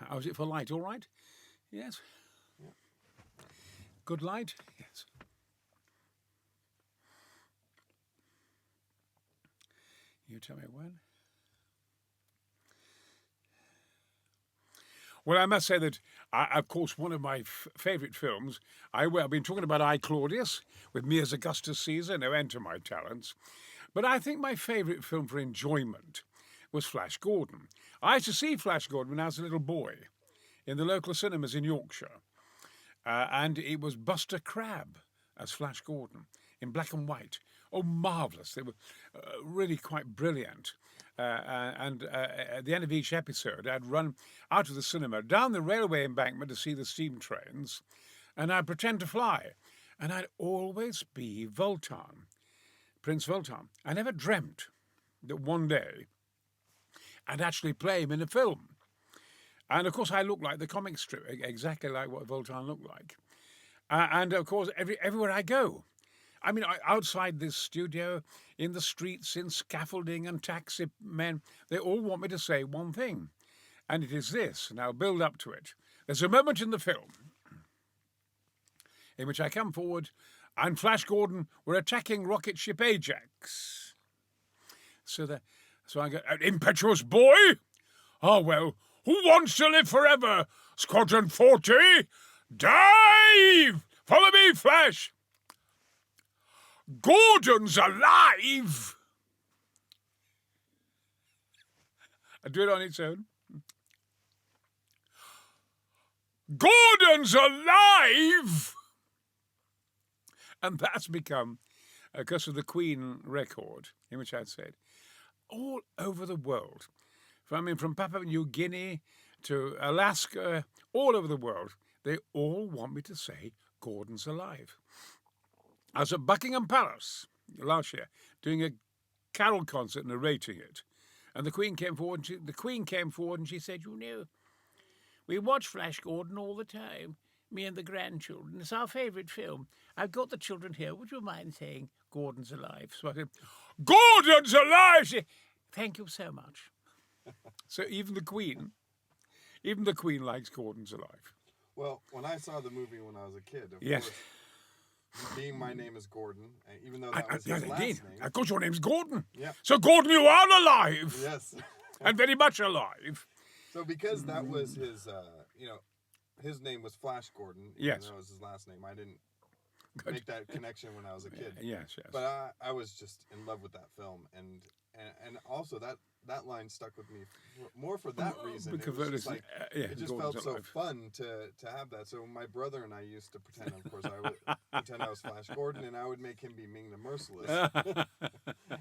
How's it for light? All right? Yes. Yeah. Good light? Yes. You tell me when. Well, I must say that, of course, one of my favourite films, I've been talking about I, Claudius, with me as Augustus Caesar, no end to my talents. But I think my favourite film for enjoyment was Flash Gordon. I used to see Flash Gordon when I was a little boy in the local cinemas in Yorkshire. And it was Buster Crabbe as Flash Gordon in black and white. Oh, marvellous. They were really quite brilliant. And at the end of each episode, I'd run out of the cinema, down the railway embankment to see the steam trains, and I'd pretend to fly. And I'd always be Voltan, Prince Voltan. I never dreamt that one day I'd actually play him in a film. And, of course, I look like the comic strip, exactly like what Voltan looked like. And, of course, everywhere I go. I mean, outside this studio, in the streets, in scaffolding and taxi men, they all want me to say one thing. And it is this, and I'll build up to it. There's a moment in the film in which I come forward and Flash Gordon were attacking rocket ship Ajax. So I go, an impetuous boy? Oh, well, who wants to live forever? Squadron 40? Dive! Follow me, Flash! Gordon's alive! I do it on its own. Gordon's alive! And that's become, because of the Queen record, in which I'd said, all over the world. From Papua New Guinea to Alaska, all over the world, they all want me to say Gordon's alive. I was at Buckingham Palace last year doing a carol concert, narrating it, and the Queen came forward. And she said, "You know, we watch Flash Gordon all the time, me and the grandchildren. It's our favourite film. I've got the children here. Would you mind saying Gordon's alive?" So I said, "Gordon's alive!" She said, "Thank you so much." So even the Queen likes Gordon's alive. Well, when I saw the movie when I was a kid, of Yes. course, being my name is Gordon, even though that was his last Indeed. name. Of course, your name's Gordon. Yeah. So, Gordon, you are alive. Yes. And very much alive. So because that was his, his name was Flash Gordon. Yes. That was his last name. I didn't make that connection when I was a kid. Yes. But I was just in love with that film, and also that line stuck with me more for that reason. Because it was just it just Gordon's felt so alive. fun to have that. So my brother and I used to pretend. Of course, I would pretend I was Flash Gordon, and I would make him be Ming the Merciless.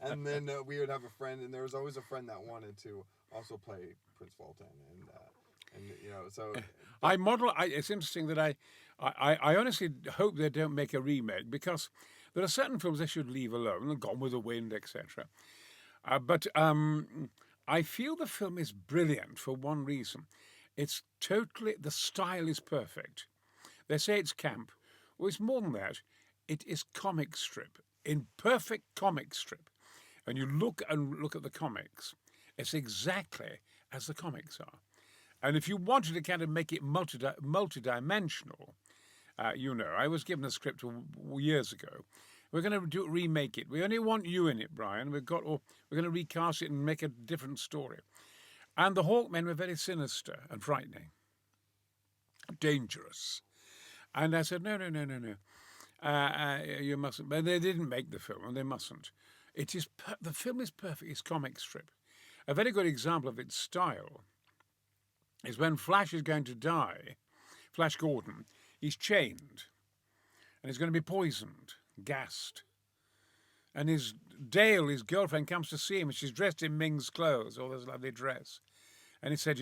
And then we would have a friend, and there was always a friend that wanted to also play Prince Voltan, and so. It's interesting that I honestly hope they don't make a remake, because there are certain films they should leave alone, Gone with the Wind, etc. But I feel the film is brilliant for one reason. It's totally, the style is perfect. They say it's camp. Well, it's more than that. It is comic strip, in perfect comic strip. And you look at the comics, it's exactly as the comics are. And if you wanted to kind of make it multidimensional, I was given a script years ago. We're going to remake it. We only want you in it, Brian. We're going to recast it and make a different story. And the Hawkmen were very sinister and frightening, dangerous. And I said, no. You mustn't. But they didn't make the film, and they mustn't. The film is perfect. It's comic strip. A very good example of its style is when Flash is going to die. Flash Gordon, he's chained, and he's going to be poisoned, gassed. And his girlfriend, comes to see him, and she's dressed in Ming's clothes, all this lovely dress. And he said,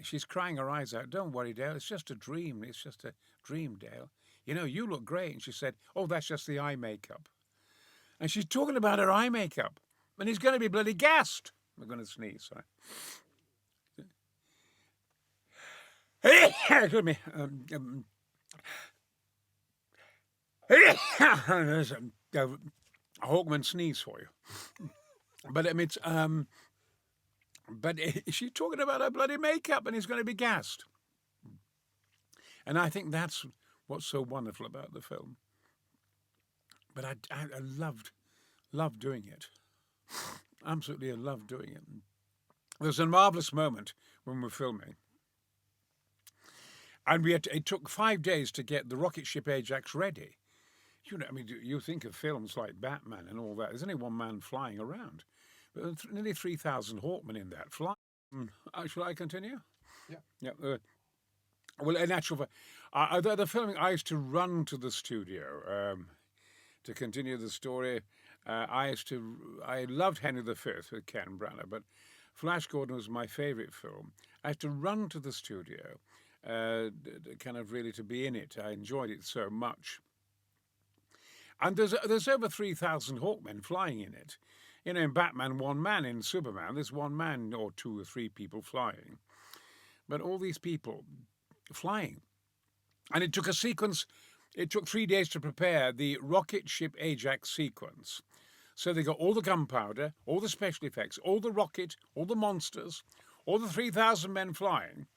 she's crying her eyes out. "Don't worry, Dale, it's just a dream. It's just a dream, Dale. You look great." And she said, "Oh, that's just the eye makeup." And she's talking about her eye makeup. And he's going to be bloody gassed. I'm going to sneeze, sorry. Excuse me. There's a Hawkman sneeze for you. But it's But she's talking about her bloody makeup and he's going to be gassed. And I think that's what's so wonderful about the film. But I loved doing it. Absolutely loved doing it. There was a marvellous moment when we were filming. And it took 5 days to get the rocket ship Ajax ready. You know, I mean, you think of films like Batman and all that. There's only one man flying around. But nearly 3,000 Hawkmen in that flight. Shall I continue? Yeah. Yeah. Well, in actual fact, the filming, I used to run to the studio to continue the story. I loved Henry V with Ken Branagh, but Flash Gordon was my favourite film. I had to run to the studio, kind of really to be in it. I enjoyed it so much. And there's over 3,000 Hawkmen flying in it. You know, in Batman, one man. In Superman, there's one man or two or three people flying. But all these people flying. And it took a sequence, it took 3 days to prepare the rocket ship Ajax sequence. So they got all the gunpowder, all the special effects, all the rocket, all the monsters, all the 3,000 men flying.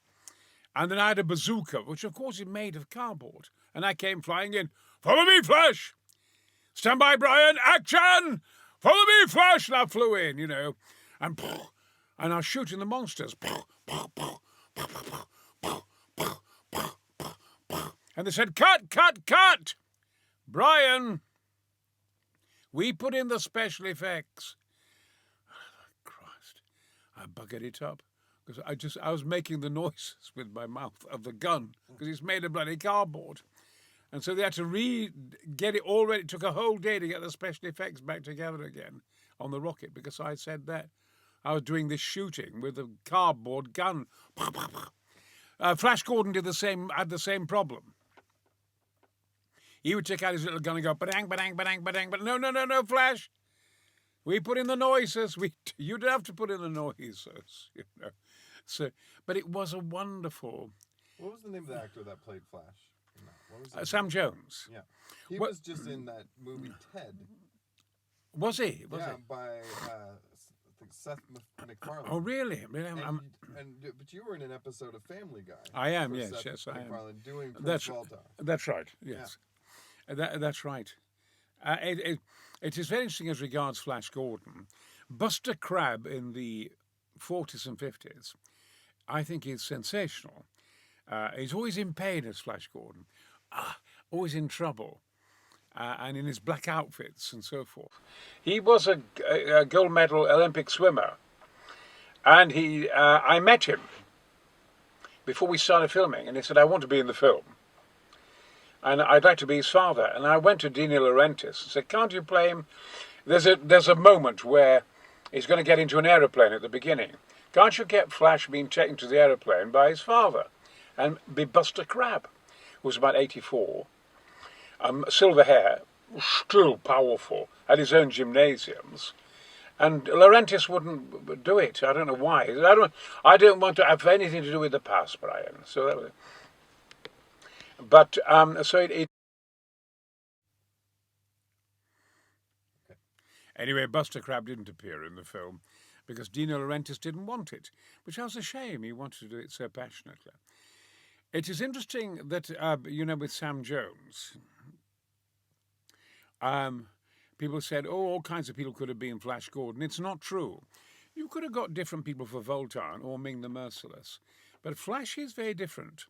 And then I had a bazooka, which of course is made of cardboard. And I came flying in. Follow me, Flash! Stand by, Brian! Action! Follow me, Flash! And I flew in, you know. And I was shooting the monsters. And they said, cut, cut, cut! Brian, we put in the special effects. Christ, I buggered it up. Because I was making the noises with my mouth of the gun, because it's made of bloody cardboard. And so they had to get it all ready. It took a whole day to get the special effects back together again on the rocket, because I said that. I was doing this shooting with a cardboard gun. Flash Gordon had the same problem. He would take out his little gun and go, ba-dang, ba-dang, ba-dang, ba-dang, but no, Flash. We put in the noises. You'd have to put in the noises, you know. So, but it was a wonderful. What was the name of the actor that played Flash? What was Sam Jones. Yeah, he was just in that movie Ted. Was he? Was yeah, he? by I think Seth MacFarlane. Oh, really? But you were in an episode of Family Guy. I am. for Yes, Seth yes, I am. MacFarlane doing Prince Walter. That's right. Yes, that's right. It is very interesting as regards Flash Gordon. Buster Crabbe in the 40s and 50s, I think, is sensational. He's always in pain as Flash Gordon, always in trouble, and in his black outfits and so forth. He was a gold medal Olympic swimmer, and I met him before we started filming, and he said, I want to be in the film. And I'd like to be his father. And I went to Dino Laurentiis and said, can't you play him? There's a moment where he's going to get into an aeroplane at the beginning. Can't you get Flash being taken to the aeroplane by his father? And be Buster Crabbe, who was about 84. Silver hair, still powerful, had his own gymnasiums. And Laurentiis wouldn't do it. I don't know why. I don't want to have anything to do with the past, Brian. So that was it. But Anyway, Buster Crabbe didn't appear in the film because Dino Laurentiis didn't want it, which was a shame. He wanted to do it so passionately. It is interesting that, with Sam Jones, people said, all kinds of people could have been Flash Gordon. It's not true. You could have got different people for Voltan or Ming the Merciless. But Flash is very different.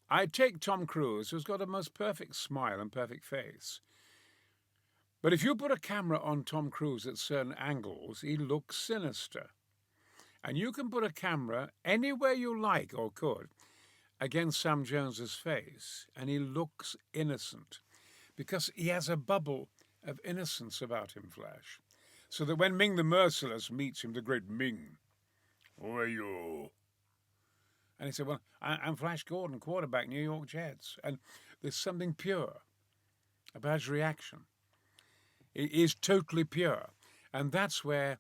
I'd take Tom Cruise, who's got a most perfect smile and perfect face. But if you put a camera on Tom Cruise at certain angles, he looks sinister. And you can put a camera anywhere you like, or could, against Sam Jones's face, and he looks innocent. Because he has a bubble of innocence about him, Flash. So that when Ming the Merciless meets him, the great Ming, who are you? And he said, well, I'm Flash Gordon, quarterback, New York Jets. And there's something pure about his reaction. It is totally pure. And that's where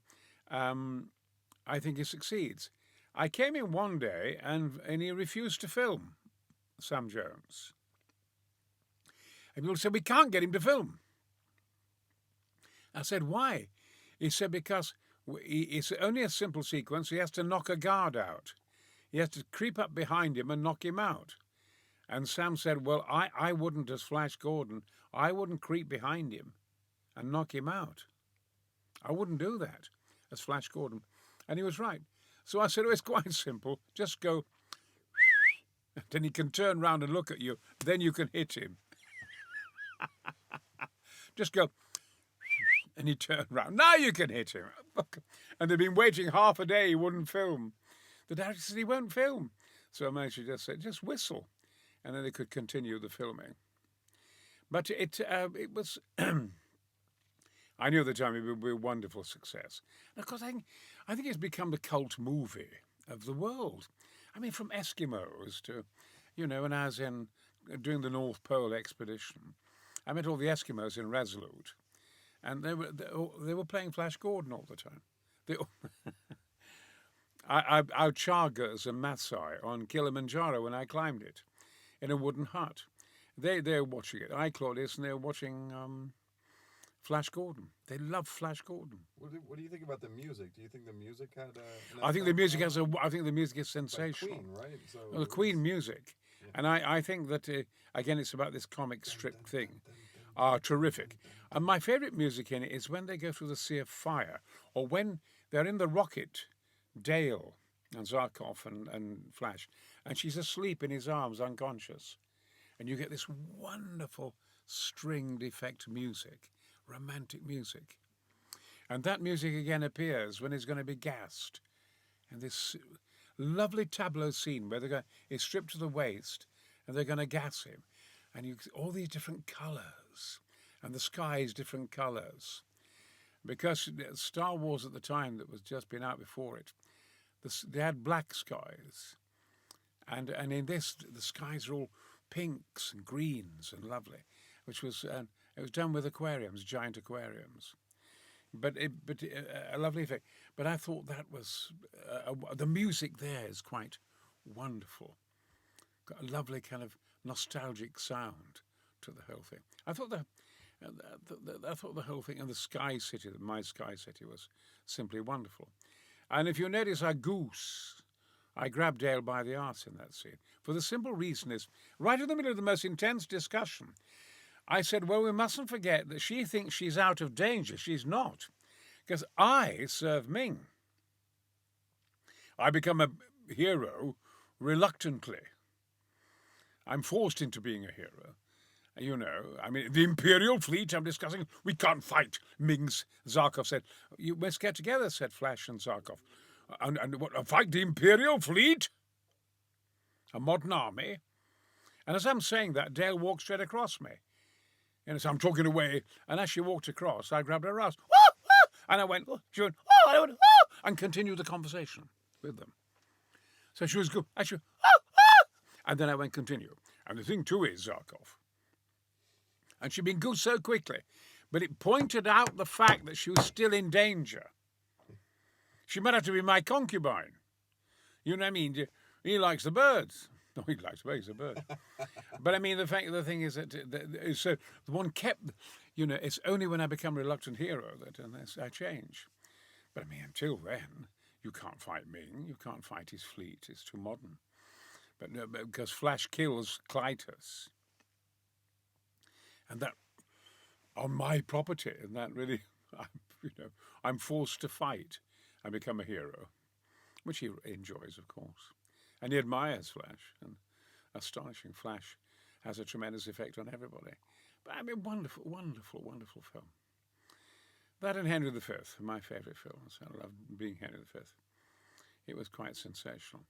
I think he succeeds. I came in one day and he refused to film Sam Jones. And people said, we can't get him to film. I said, why? He said, because It's only a simple sequence. He has to knock a guard out. He has to creep up behind him and knock him out. And Sam said, well, I wouldn't, as Flash Gordon, I wouldn't creep behind him and knock him out. I wouldn't do that as Flash Gordon. And he was right. So I said, oh, it's quite simple. Just go, then he can turn round and look at you. Then you can hit him. Just go, and he turned round. Now you can hit him. And they'd been waiting half a day, he wouldn't film. The director said he won't film. So I managed to just say, just whistle. And then they could continue the filming. But it was, I knew at the time it would be a wonderful success. And of course, I think it's become the cult movie of the world. I mean, from Eskimos to, and I was doing the North Pole expedition. I met all the Eskimos in Resolute. And they were playing Flash Gordon all the time. Our Chagas and Maasai on Kilimanjaro when I climbed it in a wooden hut. They're watching it. Claudius, and they're watching Flash Gordon. They love Flash Gordon. What do you think about the music? Do you think the music had I think the music I think the music is sensational. Like Queen, right? So the Queen music. Yeah. And I think that, again, it's about this comic strip thing. Terrific. And my favourite music in it is when they go through the Sea of Fire, or when they're in the rocket, Dale and Zarkov and Flash, and she's asleep in his arms, unconscious. And you get this wonderful stringed effect music, romantic music. And that music again appears when he's going to be gassed. And this lovely tableau scene where he's stripped to the waist and they're going to gas him. And all these different colours, and the sky's different colours. Because Star Wars at the time, that was just been out before it, they had black skies. And in this, the skies are all pinks and greens and lovely, which was, it was done with aquariums, giant aquariums. But a lovely effect. But I thought that was, the music there is quite wonderful. Got a lovely kind of nostalgic sound to the whole thing. I thought the whole thing, and the Sky City, my Sky City, was simply wonderful. And if you notice, I grabbed Dale by the arse in that scene. For the simple reason is, right in the middle of the most intense discussion, I said, well, we mustn't forget that she thinks she's out of danger. She's not. Because I serve Ming. I become a hero reluctantly. I'm forced into being a hero. I mean, the Imperial fleet I'm discussing, we can't fight. Zarkov said, you must get together, said Flash and Zarkov. And what, fight the Imperial fleet? A modern army? And as I'm saying that, Dale walked straight across me. So I'm talking away, and as she walked across, I grabbed her ass. Oh, oh! And I went, oh. She went, oh, I went, oh, and continued the conversation with them. So she was good. I said, oh, oh! And then I went, continue. And the thing too is, Zarkov, and she'd been good so quickly, but it pointed out the fact that she was still in danger. She might have to be my concubine. You know what I mean? He likes the birds. No, he likes birds, he's a bird. But I mean, the thing is that so the one kept, it's only when I become a reluctant hero that I change. But I mean, until then, you can't fight Ming, you can't fight his fleet, it's too modern. But no, because Flash kills Clytus. And that, on my property, and that really, I'm forced to fight and become a hero, which he enjoys, of course. And he admires Flash, and astonishing. Flash has a tremendous effect on everybody. But I mean, wonderful, wonderful, wonderful film. That and Henry V, my favourite films. I love being Henry V. It was quite sensational.